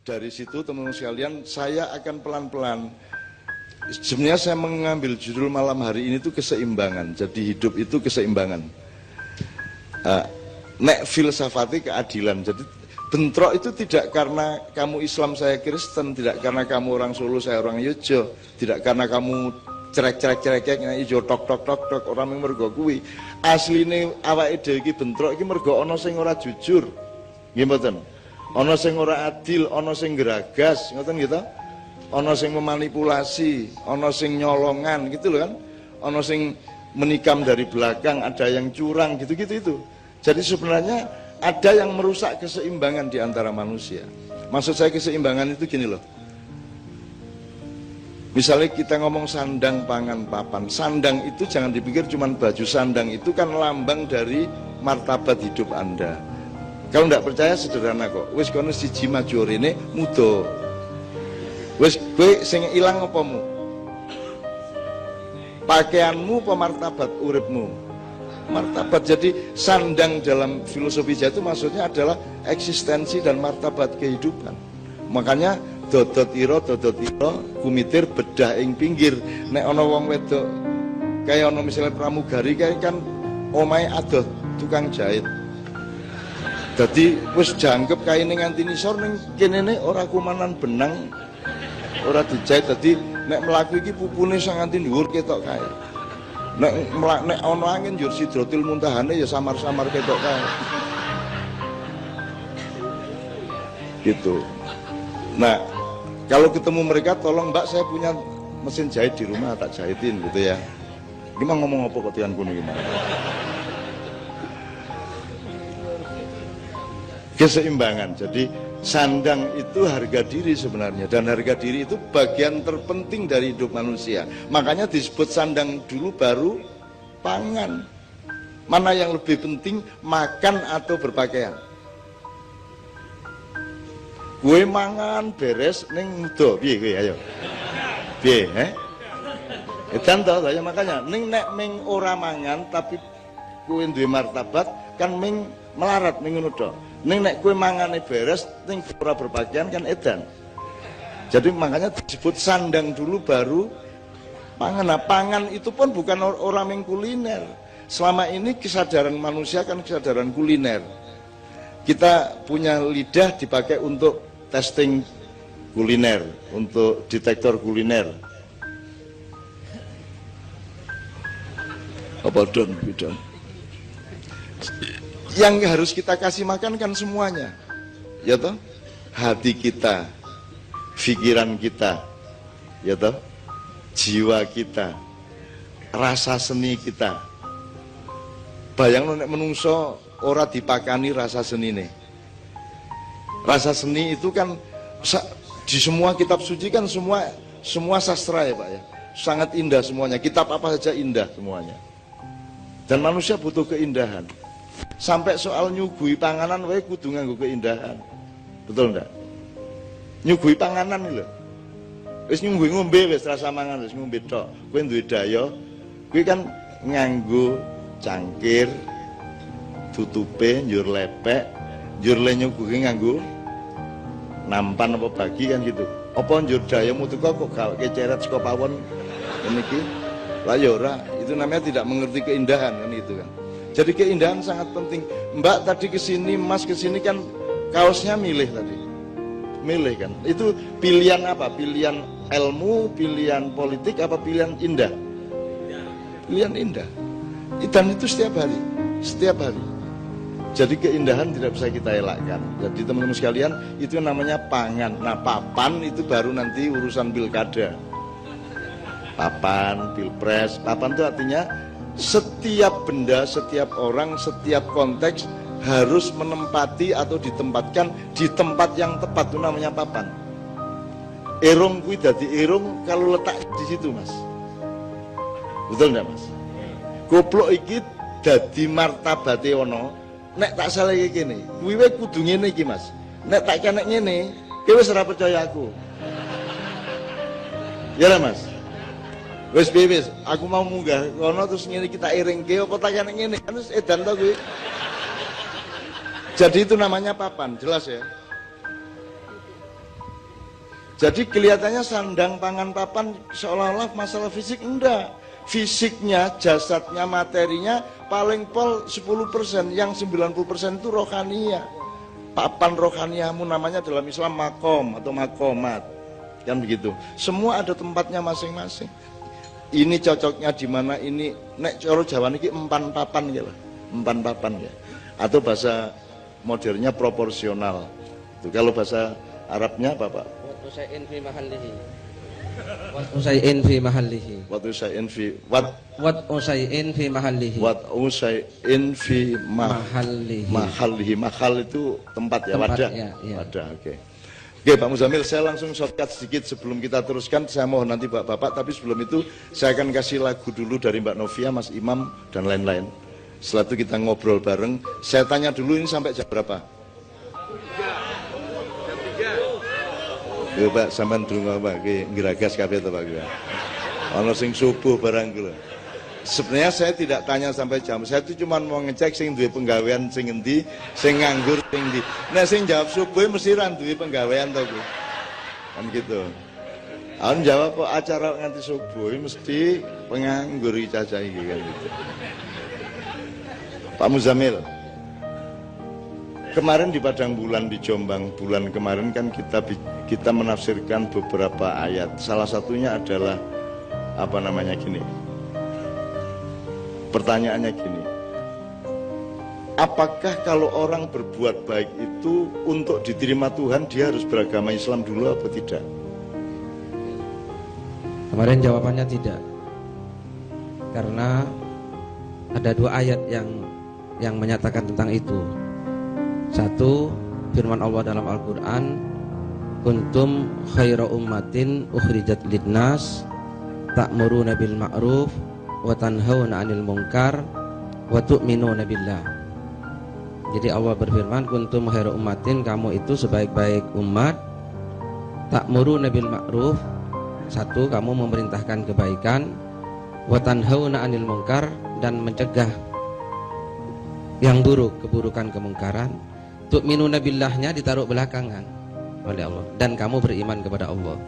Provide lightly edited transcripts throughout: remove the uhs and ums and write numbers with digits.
Dari situ teman-teman sekalian, saya akan pelan-pelan. Sebenarnya saya mengambil judul malam hari ini itu keseimbangan. Jadi hidup itu keseimbangan. Nek filsafati keadilan. Jadi bentrok itu tidak karena kamu Islam saya Kristen, tidak karena kamu orang Solo saya orang Yojo, tidak karena kamu cerek ijo tok orang yang mergo kuwi. Asline awake dhewe iki bentrok iki mergo ana sing ora jujur. Nggih mboten? Ana sing ora adil, ana sing geragas, ngoten gitu. Ana sing memanipulasi, ana sing nyolongan gitu loh kan. Ana sing menikam dari belakang, ada yang curang gitu-gitu itu. Jadi sebenarnya ada yang merusak keseimbangan di antara manusia. Maksud saya keseimbangan itu gini loh. Misalnya kita ngomong sandang, pangan, papan. Sandang itu jangan dipikir cuma baju. Sandang itu kan lambang dari martabat hidup Anda. Kalau tidak percaya sederhana kok. Wis kono siji maju rene muda. Wis kowe sing ilang apamu? Pakaianmu apa martabat uripmu? Martabat. Jadi sandang dalam filosofi Jawa itu maksudnya adalah eksistensi dan martabat kehidupan. Makanya dodot ira kumitir bedah ing pinggir. Nek ana wong wedok kaya ana misalnya pramugari kaya kan omahe adoh tukang jahit. Dadi wis jangkep kaine nganti nisor ning kene ora kumanan benang, ora dijahit. Dadi nek mlaku iki pupune sang nganti dhuwur ketok kae. Nek ana angin njur Sidratil Muntahane ya samar-samar ketok kae. Gitu. Nah, kalau ketemu mereka, tolong Mbak saya punya mesin jahit di rumah, tak jahitin gitu ya. Gimana ngomong apa kok tian kuning gimana? Keseimbangan. Jadi sandang itu harga diri sebenarnya, dan harga diri itu bagian terpenting dari hidup manusia. Makanya disebut sandang dulu baru pangan. Mana yang lebih penting, makan atau berpakaian? Gue mangan beres ning muda piye kowe ayo. Piye, Edan to ya makanya ning nek ming ora mangan tapi kowe duwe martabat kan ming melarat ning ngono to. Ning nek kowe mangane beres ning ora berpakaian kan edan. Jadi makanya disebut sandang dulu baru pangan. Nah, pangan itu pun bukan orang yang kuliner. Selama ini kesadaran manusia kan kesadaran kuliner. Kita punya lidah dipakai untuk testing kuliner, untuk detektor kuliner. Apa don bidon? Yang harus kita kasih makan kan semuanya, ya toh? Hati kita, pikiran kita, ya toh? Jiwa kita, rasa seni kita. Bayang nek menungso ora dipakani rasa seni nih. Rasa seni itu kan di semua kitab suci kan semua sastra ya Pak ya. Sangat indah semuanya. Kitab apa saja indah semuanya. Dan manusia butuh keindahan. Sampai soal nyuguhi panganan wae kudu nganggo keindahan. Betul enggak? Nyuguhi panganan lho. Wis nyuguhi ngombe wis rasa mangan wis ngombe tok. Kowe duwe daya, kowe kan nganggo cangkir tutupe njur lepek, njur le nyuguhi nganggo nampan apa bagi kan gitu. Apa njur dayamu teko kok gaweke ceret saka pawon niki? Lah ya ora, itu namanya tidak mengerti keindahan kan itu kan. Jadi keindahan sangat penting. Mbak tadi kesini, Mas kesini kan kaosnya milih tadi. Milih kan. Itu pilihan apa? Pilihan ilmu, pilihan politik apa pilihan indah? Pilihan indah. Dan itu setiap hari. Setiap hari. Jadi keindahan tidak bisa kita elakkan. Jadi teman-teman sekalian, itu namanya pangan. Nah, papan itu baru nanti urusan pilkada. Papan, pilpres. Papan itu artinya setiap benda, setiap orang, setiap konteks harus menempati atau ditempatkan di tempat yang tepat. Itu namanya papan. Erong kuwi dadi erong kalau letak di situ, Mas. Betul enggak, Mas? Goblok iki dadi martabate ono. Nek tak salah iki kene, kuwi wae kudu ngene iki, Mas. Nek tak kenek ngene, kowe wis ora percaya aku. Ya lah, Mas. Wis piye wis, aku mau munggah kono terus ngene kita iringke apa tak kenek ngene, kan wis edan to kuwi. Jadi itu namanya papan, jelas ya. Jadi kelihatannya sandang pangan papan seolah-olah masalah fisik, enggak. Fisiknya, jasadnya, materinya paling pol 10%, yang 90% itu rohania. Papan rohaniamu namanya dalam Islam makom atau makomat, kan begitu. Semua ada tempatnya masing-masing. Ini cocoknya di mana, ini nek coro Jawa niki empan papan ya, empan papan ya. Atau bahasa modernnya proporsional. Itu kalau bahasa Arabnya apa, Pak? Usai'in fi mahallihi. Usai'in fi mahallihi. Wat usai'in fi Usai'in fi mahallihi. Usai'in fi mahallihi. Mahallihi. Mahal itu tempat ya, tempat, wadah. Ya. Wadah, oke. Oke, Pak Muzamil, saya langsung shortcut sedikit sebelum kita teruskan. Saya mohon nanti Bapak-bapak, tapi sebelum itu saya akan kasih lagu dulu dari Mbak Novia, Mas Imam dan lain-lain. Setelah itu kita ngobrol bareng. Saya tanya dulu, ini sampai jam berapa? Ya Pak, sampean ndonga Pak, ki ngeragas kabeh to Pak. Ana sing subuh barang kula. Sebenarnya saya tidak tanya sampai jam. Saya itu cuma mau ngecek sing duwe penggawean sing endi, sing nganggur sing endi. Nek sing jawab subuh mesti ra duwe penggawean to kuwi. Kan gitu. Aku jawab kok acara nganti subuh mesti penganggur ijazah iki kan gitu. Pak Muzamil, kemarin di Padang Bulan di Jombang, bulan kemarin kan kita menafsirkan beberapa ayat. Salah satunya adalah apa namanya gini. Pertanyaannya gini. Apakah kalau orang berbuat baik itu untuk diterima Tuhan dia harus beragama Islam dulu atau tidak? Kemarin jawabannya tidak. Karena ada dua ayat yang menyatakan tentang itu. Satu, firman Allah dalam Al-Quran, kuntum khaira ummatin ukhrijat lidnas ta'muruna bil ma'ruf wa tanhauna 'anil munkar wa tu'minuna billah. Jadi Allah berfirman, kuntum khaira ummatin, kamu itu sebaik-baik umat, ta'muruna bil ma'ruf, satu, kamu memerintahkan kebaikan, wa tanhauna 'anil munkar, dan mencegah yang buruk, keburukan, kemungkaran. Tu'minuna billahnya ditaruh belakangan oleh Allah, dan kamu beriman kepada Allah.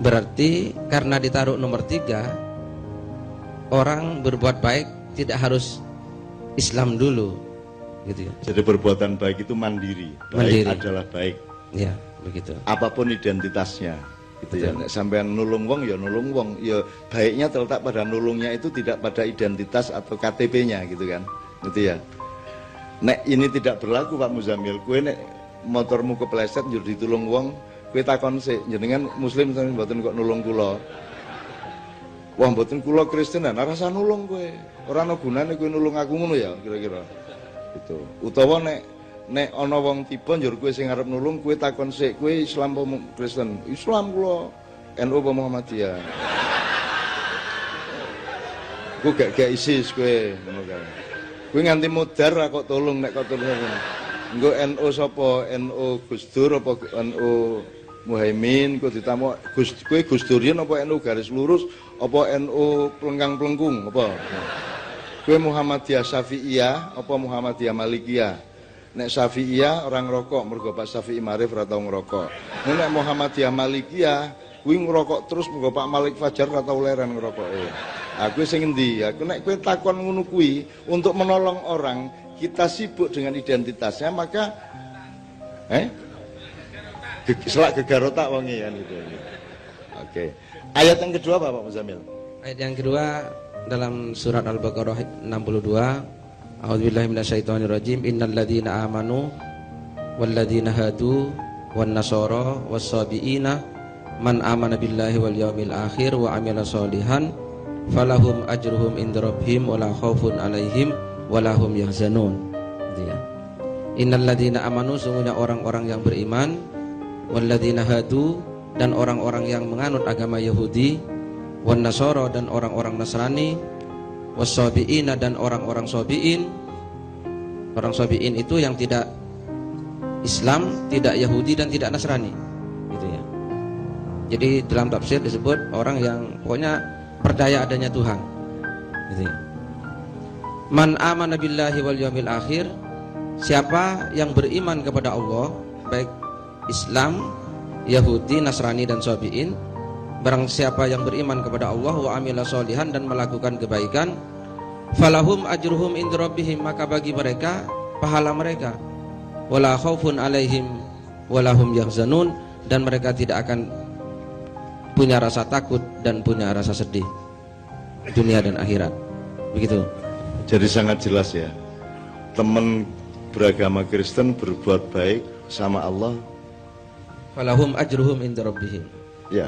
Berarti karena ditaruh nomor 3, orang berbuat baik tidak harus Islam dulu, gitu ya. Jadi perbuatan baik itu mandiri. Baik adalah baik. Ya, begitu. Apapun identitasnya, gitu ya. Sampean nulung wong ya nulung wong, ya baiknya terletak pada nulungnya itu, tidak pada identitas atau KTP-nya, gitu kan. Gitu ya. Nek ini tidak berlaku Pak Muzamil, kue nek motormu kepleset njur ditulung wong, kue takon sik, jenengan muslim sampeyan mboten kok nulung kula. Wah mboten kula Kristen, ora rasa nulung kue. Ora ana gunane kue nulung aku ngono ya, kira-kira. Gitu. Utawa nek ana wong tiba njur kue sing arep nulung, kue takon sik, kue Islam apa Kristen? Islam kula. NU apa Muhammadiyah? Ku gak ISIS kue, ngono kae. Kuwi nganti mudar ra kok tolong, nek kok tolong engko NU sapa, NU Gus Dur apa NU Muhaimin, kok ditamu kowe Gus Durian apa NU garis lurus apa NU plengkang-plengkung apa? Kowe Muhammadiyah Syafi'iyah apa Muhammadiyah Malikiyah? Nek Syafi'iyah orang ngerokok, mergo Pak Syafi'i Marif ra tau ngerokok. Nek Muhammadiyah Malikiyah kuwi ngerokok terus, mergo Pak Malik Fajar ra tau leran ngerokoke. Aku sing endi? Aku nek kowe takon ngono kuwi untuk menolong orang, kita sibuk dengan identitasnya, maka selak gegar otak wonge kan itu. Oke. Ayat yang kedua Pak Muzamil. Ayat yang kedua dalam surat Al-Baqarah 62, A'udzubillahi minasyaitonirrajim, innal ladzina amanu wal ladzina hadu wan nasara was sabiina man amana billahi wal yaumil akhir wa amila sholihan falahum ajruhum inda rabbihim wala khaufun alaihim wala hum yahzanun. Gitu ya. Innal ladzina amanu, sungguhnya orang-orang yang beriman, wal ladzina hadu, dan orang-orang yang menganut agama Yahudi, wan nasara, dan orang-orang Nasrani, was-sabiina, dan orang-orang sabiin. Orang sabiin itu yang tidak Islam, tidak Yahudi, dan tidak Nasrani, gitu ya. Jadi dalam tafsir disebut orang yang pokoknya percaya adanya Tuhan, gitu ya. Man amana billahi wal yaumil akhir, siapa yang beriman kepada Allah, baik Islam, Yahudi, Nasrani dan Sabi'in. Barang siapa yang beriman kepada Allah wa amila sholihan dan melakukan kebaikan, falahum ajruhum inda rabbihim, maka bagi mereka pahala mereka, wala khaufun alaihim walahum yahzanun, dan mereka tidak akan punya rasa takut dan punya rasa sedih dunia dan akhirat. Begitu. Jadi sangat jelas ya, teman beragama Kristen berbuat baik sama Allah, falahum ajruhum inda rabbihim, ya,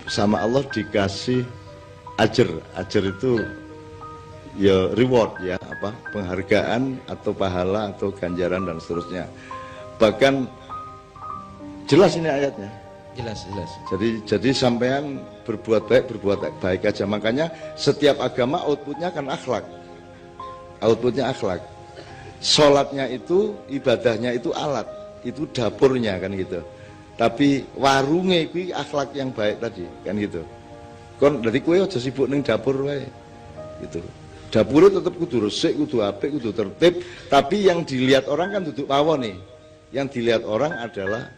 sama Allah dikasih ajar. Ajar itu ya reward ya, apa, penghargaan atau pahala atau ganjaran dan seterusnya. Bahkan jelas ini ayatnya. Jelas. Jadi sampean berbuat baik aja. Makanya setiap agama outputnya kan akhlak. Outputnya akhlak. Sholatnya itu, ibadahnya itu alat, itu dapurnya kan gitu. Tapi warungnya itu akhlak yang baik tadi kan gitu. Kon dari kue aja sibuk ning dapur wae. Gitu. Dapurnya tetap kudu resik, kudu apik, kudu tertib, tapi yang dilihat orang kan duduk pawon nih. Yang dilihat orang adalah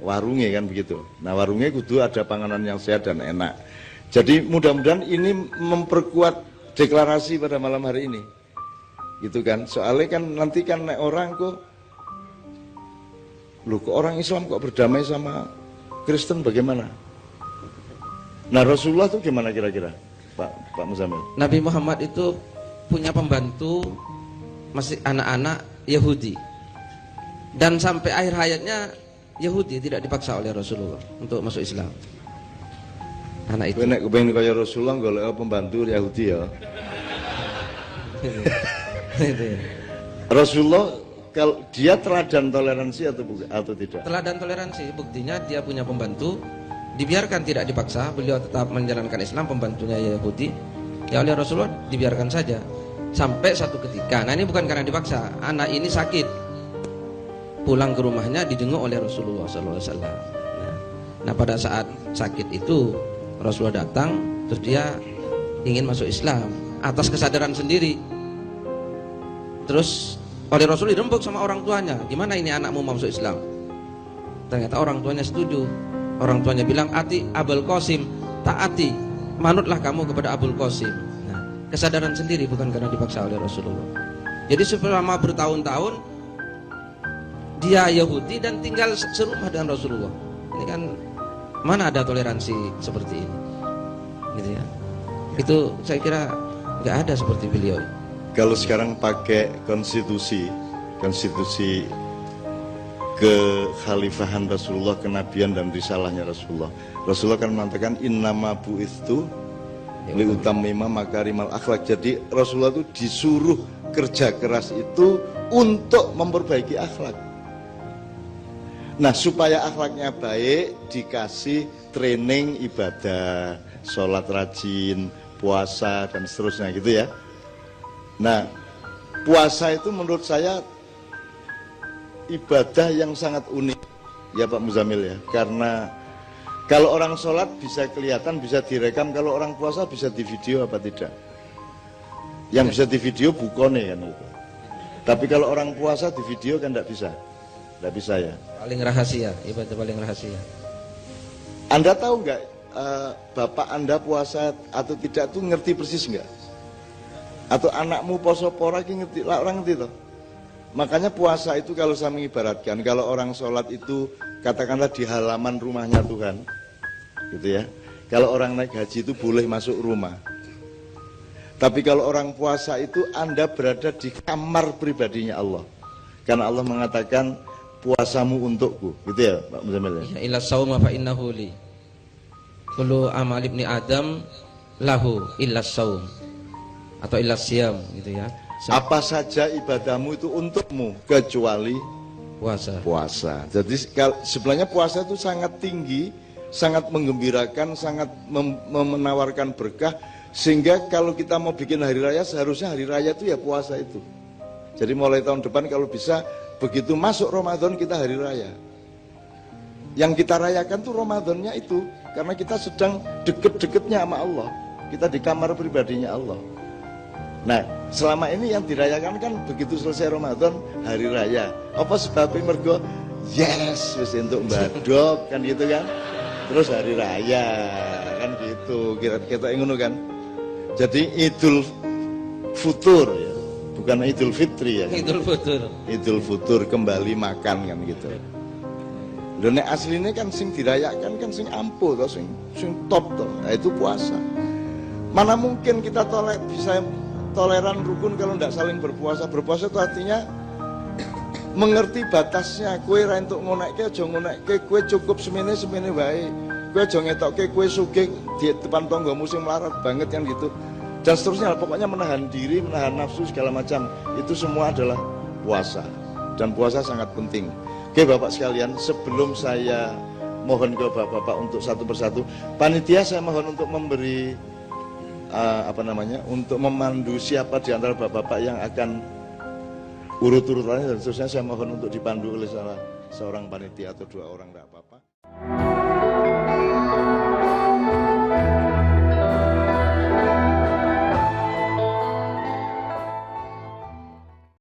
warungnya kan begitu. Nah, warungnya kudu ada panganan yang sehat dan enak. Jadi mudah-mudahan ini memperkuat deklarasi pada malam hari ini. Gitu kan. Soalnya kan nanti kan orang kok loh, kok orang Islam kok berdamai sama Kristen bagaimana? Nah, Rasulullah itu gimana kira-kira, Pak Muzamil? Nabi Muhammad itu punya pembantu masih anak-anak Yahudi, dan sampai akhir hayatnya Yahudi tidak dipaksa oleh Rasulullah untuk masuk Islam. Anak itu. Nek kepengen kaya Rasulullah golek pembantu Yahudi ya. Rasulullah kalau dia teladan toleransi atau tidak? Teladan toleransi, buktinya dia punya pembantu, dibiarkan tidak dipaksa, beliau tetap menjalankan Islam, pembantunya Yahudi, ya oleh Rasulullah dibiarkan saja. Sampai satu ketika, nah ini bukan karena dipaksa, anak ini sakit, pulang ke rumahnya dijenguk oleh Rasulullah SAW. Nah pada saat sakit itu Rasulullah datang, terus dia ingin masuk Islam atas kesadaran sendiri. Terus oleh Rasul dirembuk sama orang tuanya, gimana ini anakmu masuk Islam? Ternyata orang tuanya setuju. Orang tuanya bilang, ati Abul Qasim, taati, manutlah kamu kepada Abul Qasim. Nah, kesadaran sendiri, bukan karena dipaksa oleh Rasulullah. Jadi selama bertahun-tahun dia Yahudi dan tinggal serumah dengan Rasulullah. Ini kan mana ada toleransi seperti ini, gitu ya. Itu saya kira nggak ada seperti beliau. Kalau sekarang pakai konstitusi kekhalifahan Rasulullah, kenabian dan risalahnya Rasulullah. Rasulullah kan mengatakan innama bu'itsu liutammima makarimal akhlak. Jadi Rasulullah itu disuruh kerja keras itu untuk memperbaiki akhlak. Nah, supaya akhlaknya baik dikasih training ibadah, sholat rajin, puasa dan seterusnya gitu ya. Nah, puasa itu menurut saya ibadah yang sangat unik ya Pak Muzamil ya, karena kalau orang sholat bisa kelihatan, bisa direkam, kalau orang puasa bisa di video apa tidak? Yang bisa di video bukone kan itu. Tapi kalau orang puasa di video kan tidak bisa ya. Paling rahasia, ibadah paling rahasia. Anda tahu nggak bapak Anda puasa atau tidak tuh ngerti persis nggak? Atau anakmu poso pora ngerti, lah orang ngerti toh. Makanya puasa itu kalau saya mengibaratkan, kalau orang sholat itu katakanlah di halaman rumahnya Tuhan, gitu ya. Kalau orang naik haji itu boleh masuk rumah. Tapi kalau orang puasa itu Anda berada di kamar pribadinya Allah. Karena Allah mengatakan puasamu untukku, gitu ya Pak Muzamil ya. Ila sauma fa innahu li. Kullu amal ibni Adam lahu illa saum. Atau illa siyam gitu ya. Apa saja ibadahmu itu untukmu kecuali puasa. Jadi sebenarnya puasa itu sangat tinggi, sangat menggembirakan, sangat menawarkan berkah, sehingga kalau kita mau bikin hari raya seharusnya hari raya itu ya puasa itu. Jadi mulai tahun depan kalau bisa begitu masuk Ramadan kita hari raya. Yang kita rayakan tuh Ramadannya itu, karena kita sedang deket-deketnya sama Allah. Kita di kamar pribadinya Allah. Nah, selama ini yang dirayakan kan begitu selesai Ramadan hari raya. Apa sebabnya? Mergo yes wis untuk badok kan gitu kan. Terus hari raya kan gitu, kita ngono kan. Jadi Idul Futur ya, bukan Idul Fitri ya kan? Idul Futur. Idul Futur kembali makan kan gitu. Lho nek asline kan sing dirayakan kan sing ampuh toh, sing top toh. Nah itu puasa. Mana mungkin kita bisa toleran rukun kalau tidak saling berpuasa. Berpuasa itu artinya mengerti batasnya. Kue ra entuk ngonekke aja ngonekke, kue cukup semene wae. Kue aja ngetokke kue sugih di depan tanggamu sing melarat banget kan gitu. Dan seterusnya, pokoknya menahan diri, menahan nafsu segala macam. Itu semua adalah puasa. Dan puasa sangat penting. Oke Bapak sekalian, sebelum saya mohon ke Bapak-bapak untuk satu persatu, panitia saya mohon untuk memberi untuk memandu siapa di antara Bapak-bapak yang akan urut-urutannya, dan seterusnya saya mohon untuk dipandu oleh salah seorang panitia atau dua orang, tidak apa-apa.